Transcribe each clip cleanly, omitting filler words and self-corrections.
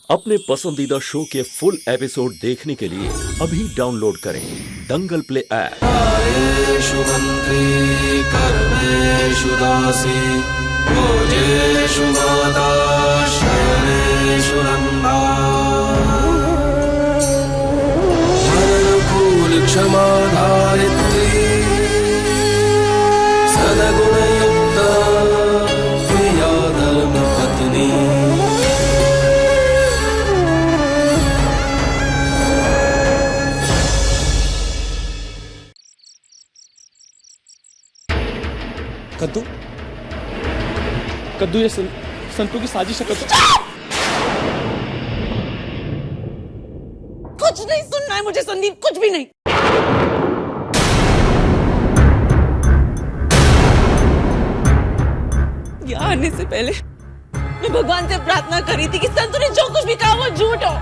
अपने पसंदीदा शो के फुल एपिसोड देखने के लिए अभी डाउनलोड करें दंगल प्ले ऐप। आयेषु मंत्री कर्मेषु दासी भोजेषु माता शयनेषु नंदा अनुकूल क्षमा धारित्री सद्गुणयुक्ता प्रिया धर्मपत्नी। कद्दू कद्दू ये संतू की साजिश है। कद्दू कुछ नहीं सुनना है मुझे संदीप, कुछ भी नहीं। यहाँ आने से पहले मैं भगवान से प्रार्थना करी थी कि संतू ने जो कुछ भी कहा वो झूठ हो।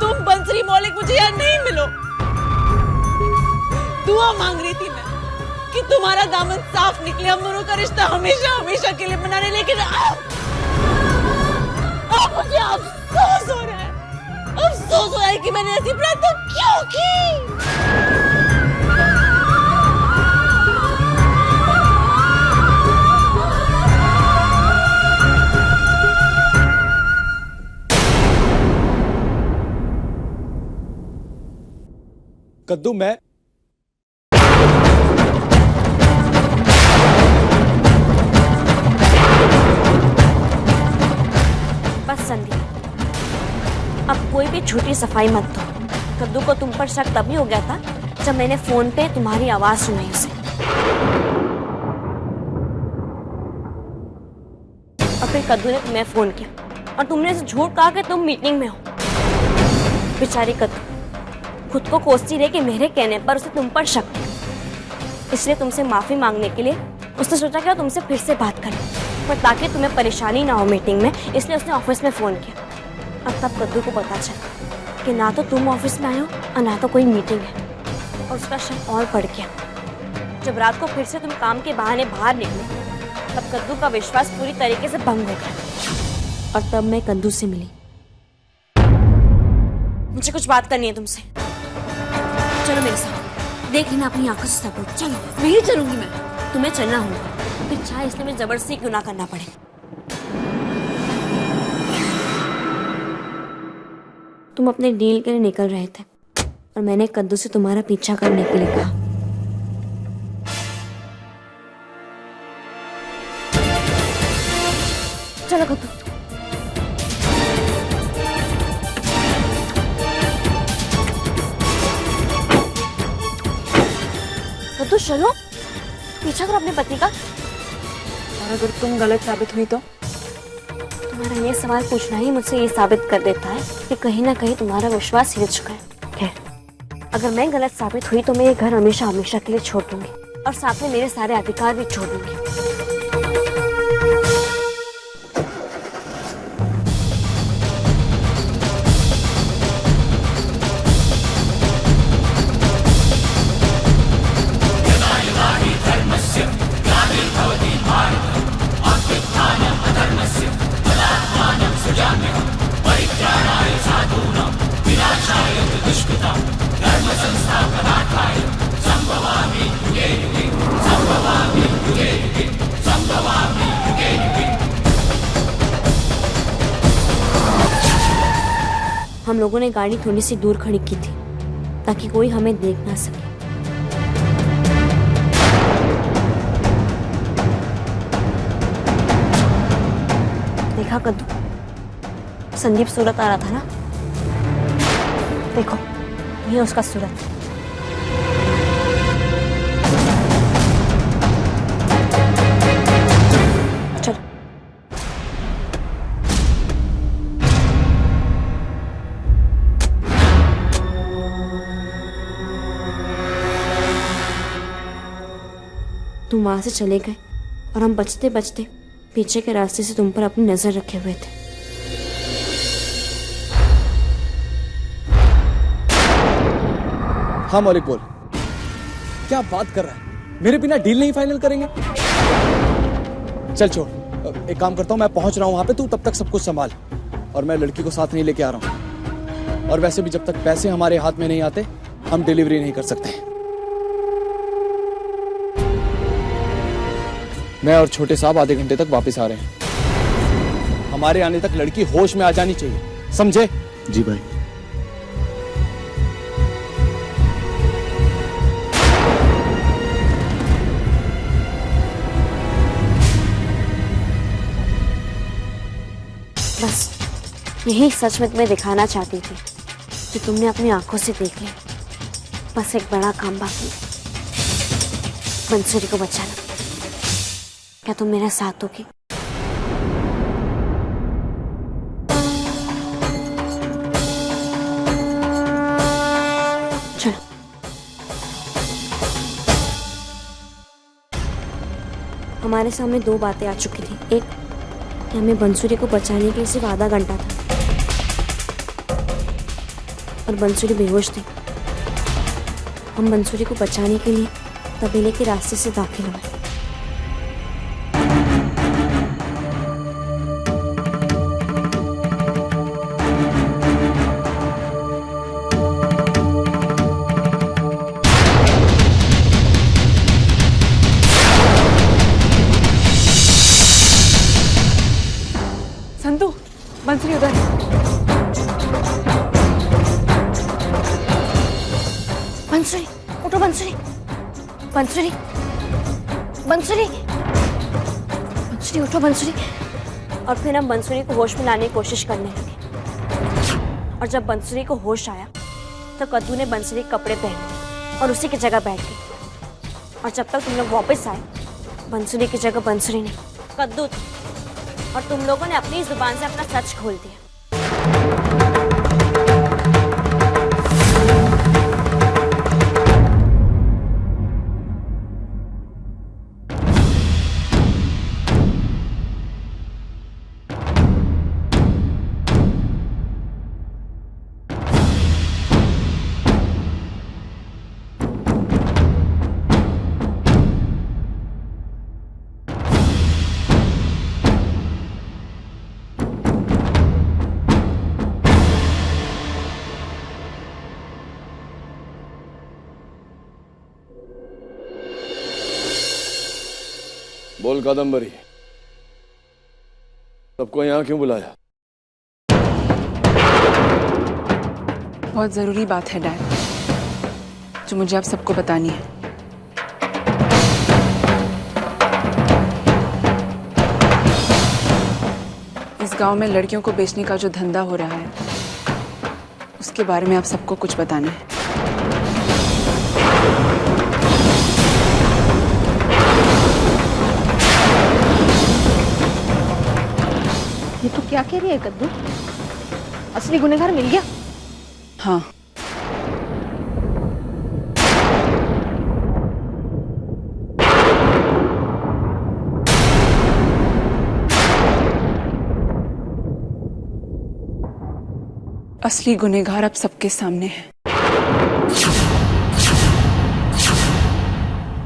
तुम बंसरी मौलिक मुझे यहाँ नहीं मिलो। दुआ मांग रही थी मैं कि तुम्हारा दामन साफ निकले, हम दोनों का रिश्ता हमेशा हमेशा के लिए बनाने। लेकिन अब मुझे अफसोस हो रहा है, अफसोस हो रहा है कि मैंने ऐसी प्रार्थना क्यों की। कद्दू मैं संदीप, अब कोई भी झूठी सफाई मत दो। कद्दू को तुम पर शक तभी हो गया था जब मैंने फोन पे तुम्हारी आवाज सुनाई उसे, और फिर कद्दू ने तुम्हें फोन किया और तुमने उसे झूठ कहा कि तुम मीटिंग में हो। बेचारी कद्दू खुद को कोसती रही कि मेरे कहने पर उसे तुम पर शक, इसलिए तुमसे माफी मांगने के लिए उसने सोचा कि वो तुमसे फिर से बात करे, पर ताकि तुम्हें परेशानी ना हो मीटिंग में, इसलिए उसने ऑफिस में फोन किया। और तब कद्दू को पता चला कि ना तो तुम ऑफिस में आए हो और ना तो कोई मीटिंग है, और उसका शक और बढ़ गया। जब रात को फिर से तुम काम के बहाने बाहर निकले तब कद्दू का विश्वास पूरी तरीके से भंग हो गया। और तब मैं कद्दू से मिली। मुझे कुछ बात करनी है तुमसे। चलो मेरे साथ, देख लेना अपनी आंखों से सब। चलो। नहीं चलूंगी मैं। तुम्हें चलना होगा, फिर चाहे इसलिए मैं जबरदस्ती क्यों ना करना पड़े। तुम अपने डील के लिए निकल रहे थे और मैंने कद्दू से तुम्हारा पीछा करने के लिए कहा। चलो कद्दू। कद्दू चलो, पीछा करो अपने पति का। और अगर तुम गलत साबित हुई तो? तुम्हारा ये सवाल पूछना ही मुझसे ये साबित कर देता है कि कहीं ना कहीं तुम्हारा विश्वास हिल चुका है। खैर, अगर मैं गलत साबित हुई तो मैं ये घर हमेशा हमेशा के लिए छोड़ दूंगी और साथ में मेरे सारे अधिकार भी छोड़ दूंगी। हम लोगों ने गाड़ी थोड़ी सी दूर खड़ी की थी ताकि कोई हमें देख ना सके। देखा कद्दू, संदीप सूरत आ रहा था ना? देखो, ये उसका सूरत। चलो। तुम वहां से चले गए और हम बचते बचते पीछे के रास्ते से तुम पर अपनी नजर रखे हुए थे। हाँ मौलिक बोल, क्या बात कर रहा है? मेरे बिना डील नहीं फाइनल करेंगे? चल छोड़, एक काम करता हूँ, मैं पहुंच रहा हूँ वहां पे, तू तब तक सब कुछ संभाल। और मैं लड़की को साथ नहीं लेके आ रहा हूँ। और वैसे भी जब तक पैसे हमारे हाथ में नहीं आते हम डिलीवरी नहीं कर सकते। मैं और छोटे साहब आधे घंटे तक वापस आ रहे हैं। हमारे आने तक लड़की होश में आ जानी चाहिए, समझे? जी भाई। बस यही सच में तुम्हें दिखाना चाहती थी जो तुमने अपनी आंखों से देख लिया। बस एक बड़ा काम बाकी है, बंसुरी को बचाना। क्या तुम मेरे साथ होगी? चलो। हमारे सामने दो बातें आ चुकी थी। एक कि हमें बंसुरी को बचाने के लिए सिर्फ आधा घंटा था और बंसुरी बेहोश थी। हम बंसुरी को बचाने के लिए तबेले के रास्ते से दाखिल हुए। संतु, बंसुरी उधर है। बंसुरी, उठो बंसुरी, बंसुरी, बंसुरी, बंसुरी उठो बंसुरी। और फिर हम बंसुरी को होश में लाने की कोशिश करने लगे। और जब बंसुरी को होश आया तो कद्दू ने बंसुरी के कपड़े पहने और उसी की जगह बैठ गई। और जब तक तुम लोग वापस आए, बंसुरी की जगह बंसुरी नहीं, कद्दू थी। और तुम लोगों ने अपनी जुबान से अपना सच खोल दिया। बोल कादम्बरी, सबको यहाँ क्यों बुलाया? बहुत जरूरी बात है डैड, जो मुझे आप सबको बतानी है। इस गांव में लड़कियों को बेचने का जो धंधा हो रहा है, उसके बारे में आप सबको कुछ बताना है। ये तो क्या कह रही है कद्दू? असली गुनहगार मिल गया? हाँ, असली गुनहगार अब सबके सामने है।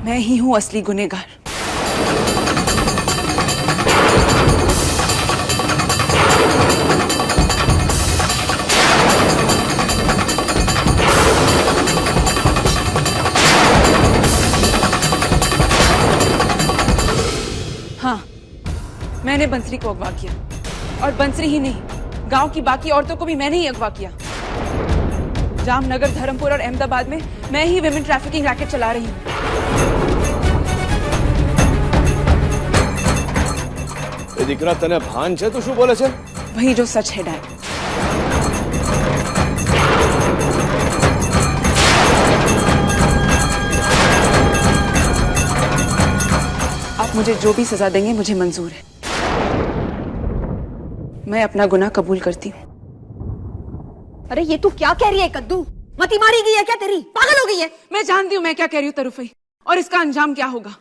मैं ही हूं असली गुनहगार। हाँ, मैंने बंसरी को अगवा किया, और बंसरी ही नहीं, गांव की बाकी औरतों को भी मैंने ही अगवा किया। जामनगर, धर्मपुर और अहमदाबाद में मैं ही विमेन ट्रैफिकिंग रैकेट चला रही हूँ। ये दिकरा तने भान छे तो शू बोले छे? वही जो सच है डैड। आप मुझे जो भी सजा देंगे मुझे मंजूर है। मैं अपना गुनाह कबूल करती हूँ। अरे ये तू क्या कह रही है कद्दू? मती मारी गई है क्या तेरी? पागल हो गई है? मैं जानती हूँ मैं क्या कह रही हूँ तरुफई, और इसका अंजाम क्या होगा।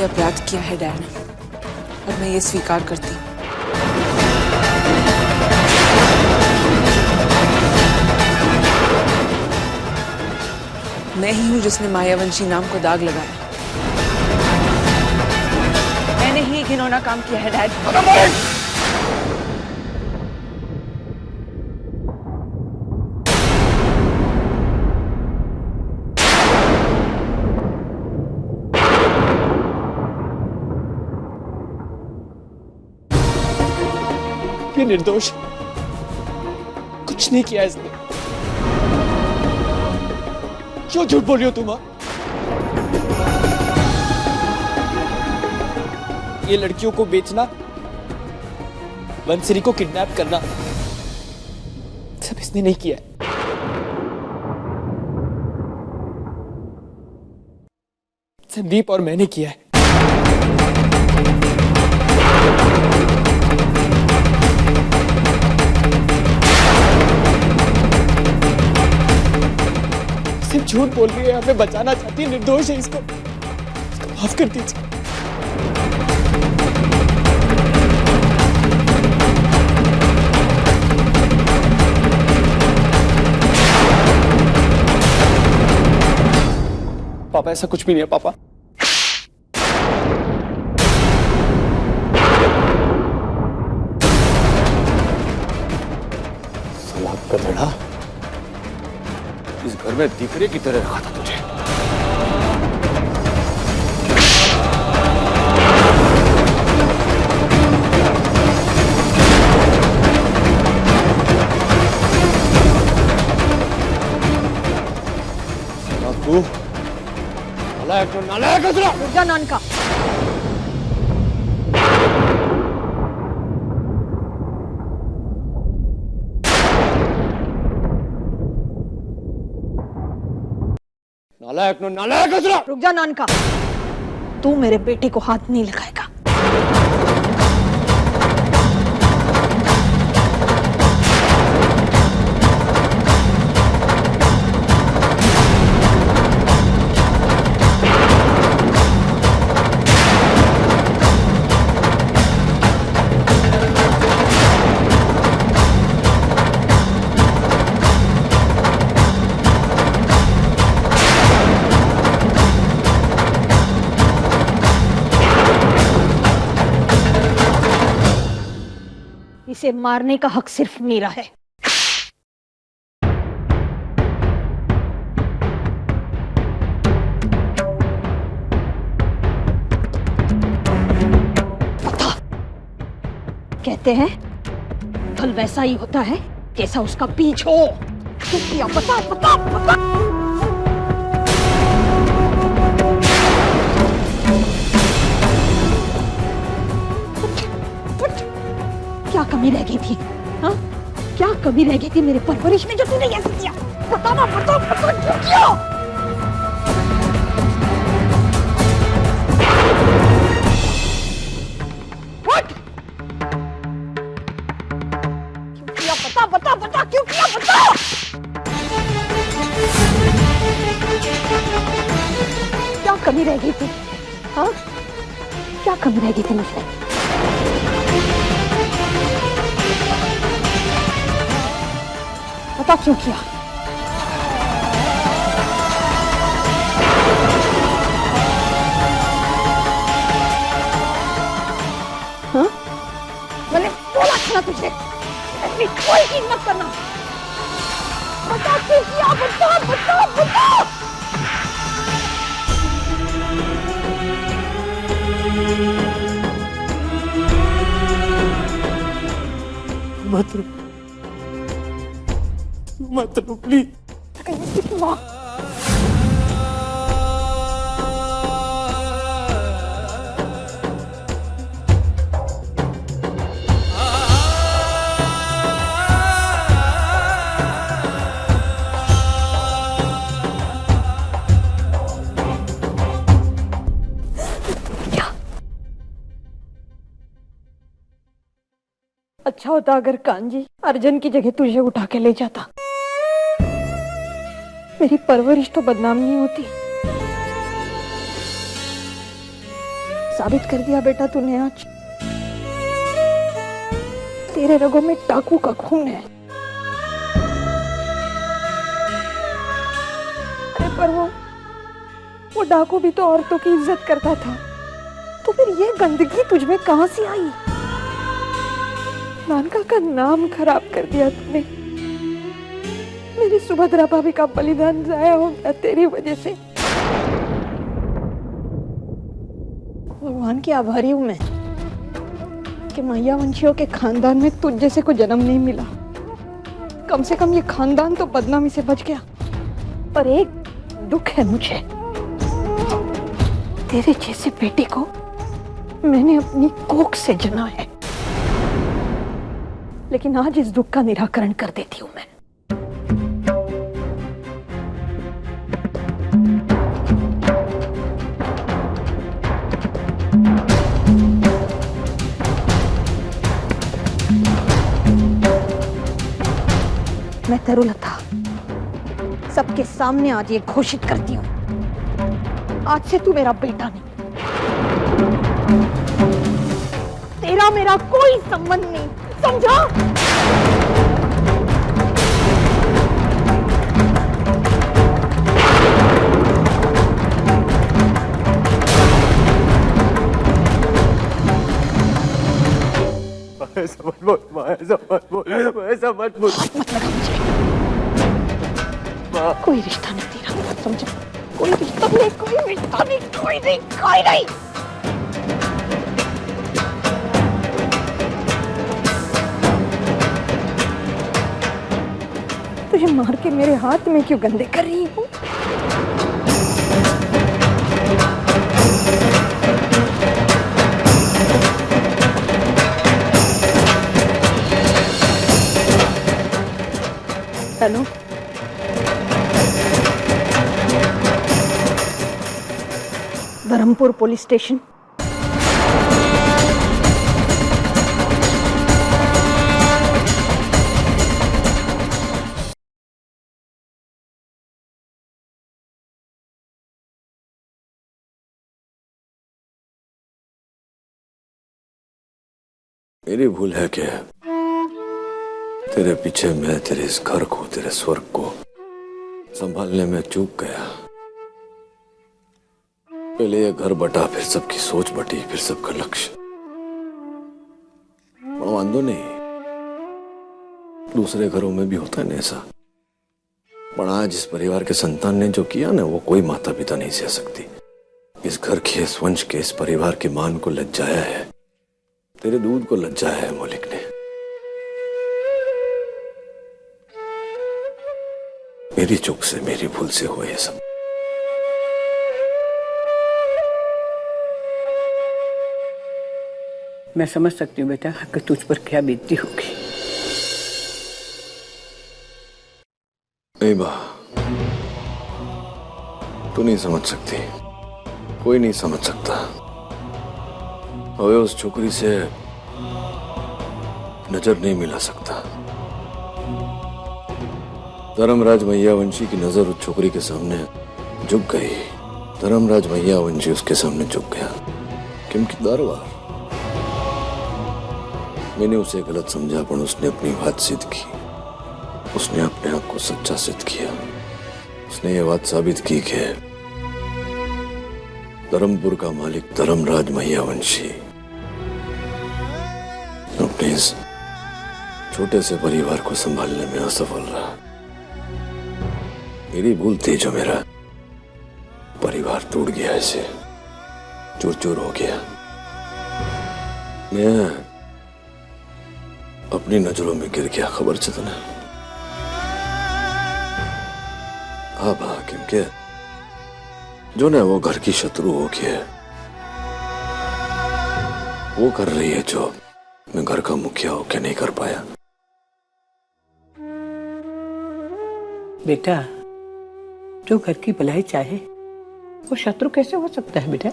लिए अपराध किया है डैड, और मैं ये स्वीकार करती हूँ। मैं ही हूँ जिसने मायावंशी नाम को दाग लगाया। मैंने ही घिनौना काम किया है डैड। ये निर्दोष, कुछ नहीं किया इसने। क्यों झूठ बोल रही हो तुम? ये लड़कियों को बेचना, बंसरी को किडनैप करना, सब इसने नहीं किया है। संदीप और मैंने किया है। सिर्फ झूठ बोल रही है, हमें बचाना चाहती है, निर्दोष है, इसको माफ कर दीजिए। पापा ऐसा कुछ भी नहीं है पापा। सलाद का लड़ा इस घर में दीपरे की तरह रखा था तुझे। तू नालायक, नालायक है तू। रुक जा नानका। नालायक, नालायक है तू। रुक जा नानका, तू मेरे बेटे को हाथ नहीं लगाएगा। इसे मारने का हक सिर्फ मेरा है। पता, कहते हैं फल वैसा ही होता है जैसा उसका बीज हो। क्या पता, पता, पता। क्या कमी रह गई थी? हाँ, क्या कमी रह गई थी मेरे परवरिश में जो तूने ऐसा किया? बताना, बता, बता, क्यों किया? What? क्यों किया? बता, बता, बता, क्यों किया? बता। क्या कमी रह गई थी? हाँ, क्या कमी रह गई थी मुझमें? पता क्यों किया? हाँ? मैंने बोला था ना तुझे, अपनी कोई हिम्मत करना। बता क्यों किया? बता, बता, बता। मत रो, मत रो प्लीज। माँ, अच्छा होता अगर कांजी अर्जुन की जगह तुझे उठा के ले जाता। मेरी परवरिश तो बदनाम नहीं होती। साबित कर दिया बेटा तूने आज। तेरे रगों में डाकू का खून है। अरे पर वो डाकू भी तो औरतों की इज्जत करता था, तो फिर ये गंदगी तुझमें कहां से आई? नानका का नाम खराब कर दिया तूने। मेरी सुभद्रा भाभी का बलिदान जाया हो गया तेरी वजह से। भगवान की आभारी हूं मैं कि मैया वंशियों के खानदान में तुझ जैसे को जन्म नहीं मिला। कम से कम ये खानदान तो बदनामी से बच गया। पर एक दुख है मुझे, तेरे जैसे बेटे को मैंने अपनी कोख से जना है। लेकिन आज इस दुख का निराकरण कर देती हूं मैं। मैं तरुलता सबके सामने आज ये घोषित करती हूँ, आज से तू मेरा बेटा नहीं, तेरा मेरा कोई संबंध नहीं, समझा? ऐसा मत बोल माँ, ऐसा मत बोल, ऐसा मत बोल। मत लगा मुझे, कोई रिश्ता नहीं तेरा, समझा? कोई रिश्ता नहीं, कोई रिश्ता नहीं, कोई नहीं, कोई नहीं। तुझे मार के मेरे हाथ में क्यों गंदे कर रही हूँ? Hello, Dharampur police station. मेरी भूल है क्या? तेरे पीछे मैं तेरे इस घर को, तेरे स्वर्ग को संभालने में चूक गया। पहले ये घर बटा, फिर सबकी सोच बटी, फिर सबका लक्ष्य। वांदो नहीं, दूसरे घरों में भी होता है ना ऐसा। पर आज इस परिवार के संतान ने जो किया ना, वो कोई माता पिता नहीं सह सकती। इस घर के, इस वंश के, इस परिवार के मान को लज्जाया है। तेरे दूध को लज्जाया है मौलिक ने। मेरी चूक से, मेरी भूल से हुआ ये सब। मैं समझ सकती हूँ बेटा कि तुझ पर क्या बीतती होगी। नहीं बा, तू नहीं समझ सकती, कोई नहीं समझ सकता। अबे उस छोकरी से नजर नहीं मिला सकता। धर्मराज मैया वंशी की नजर उस छोकरी के सामने झुक गई। धर्मराज मैया वंशी उसके सामने झुक गया। क्योंकि दरबार मैंने उसे गलत समझा, पर उसने अपनी बात सिद्ध की। उसने अपने आप को सच्चा सिद्ध किया। उसने ये बात साबित की कि धर्मपुर का मालिक धर्मराज मैया वंशी अपने इस छोटे से परिवार को संभालने में असफल रहा। मेरी भूल थी जो मेरा परिवार टूट गया, ऐसे चूर चूर हो गया। मैं अपनी नजरों में गिर गया, खबर चतना। हाँ बा, क्योंकि जो ना वो घर की शत्रु हो गया, वो कर रही है जो मैं घर का मुखिया होके नहीं कर पाया। बेटा, जो घर की भलाई चाहे वो शत्रु कैसे हो सकता है बेटा?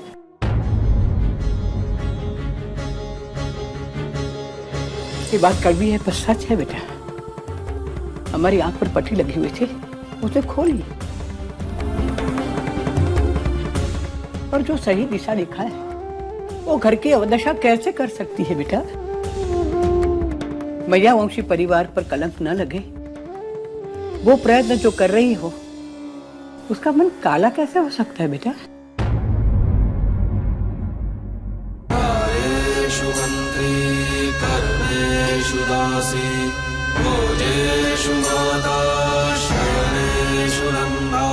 ये बात कड़वी है पर सच है बेटा। हमारी आंख पर पट्टी लगी हुई थी, उसे खोली और जो सही दिशा लिखा है वो घर की अवदशा कैसे कर सकती है बेटा? मैया वंशी परिवार पर कलंक न लगे, वो प्रयत्न जो कर रही हो उसका मन काला कैसे हो सकता है बेटा? कायेषु मंत्री कर्मेषु दासी भोजेषु माता शयनेषु नंदा